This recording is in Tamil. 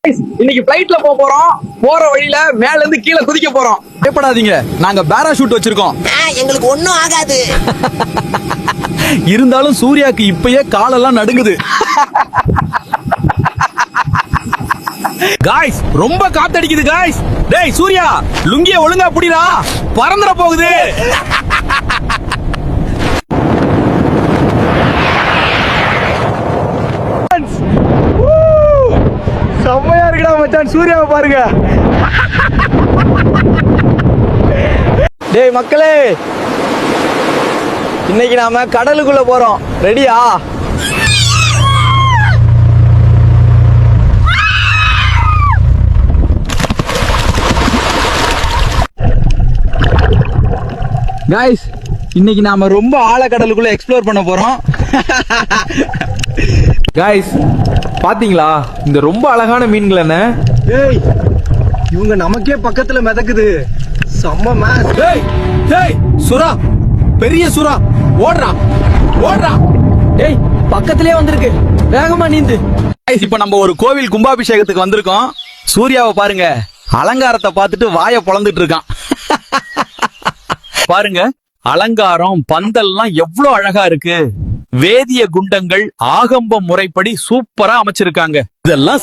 இன்னைக்கு பிளைட்ல போறோம். போற வழியில மேல இருந்து கீழே குதிக்க போறோம். பயப்படாதீங்க, நாங்க பேராஷூட் வச்சிருக்கோம். எங்களுக்கு ஒண்ணும் ஆகாது. இருந்தாலும் சூர்யாக்கு இப்பயே காலெல்லாம் நடுங்குது. காய்ஸ், ரொம்ப காத்தடிக்குது காய்ஸ். டேய் சூர்யா, லுங்கிய ஒழுங்கா புடிடா, பறந்துற போகுது. செம்மையா இருக்குடா மச்சான், சூர்யாவை பாருங்க. டேய் மக்களே, இன்னைக்கு நாம கடலுக்குள்ள போறோம். ரெடியா? காய்ஸ், இன்னைக்கு நாம ரொம்ப ஆழக்கடலுக்குள்ள எக்ஸ்ப்ளோர் பண்ண போறோம். காய்ஸ், பாத்தீங்களா இந்த ரொம்ப அழகான மீன்கள் என்ன? ஏய், இவங்க நமக்கே பக்கத்துல மிதக்குது. செம்ம மேஸ். டேய் டேய், சுறா, பெரிய சுறா, ஓடுறா ஓடுறா. டேய், பக்கத்திலே வந்திருக்கு, வேகமா நீந்து. காய்ஸ், இப்போ நம்ம ஒரு கோவில் கும்பாபிஷேகத்துக்கு வந்திருக்கோம். சூர்யாவை பாருங்க, அலங்காரத்தை பார்த்துட்டு வாயை பொளந்துட்டு இருக்கான். பாருங்க, அலங்காரம் பந்தல்லாம் எவ்வளவு அழகா இருக்கு. வேதிய குண்டங்கள் ஆகம்ப முறைப்படி சூப்பரா அமைச்சிருக்காங்க. இதெல்லாம்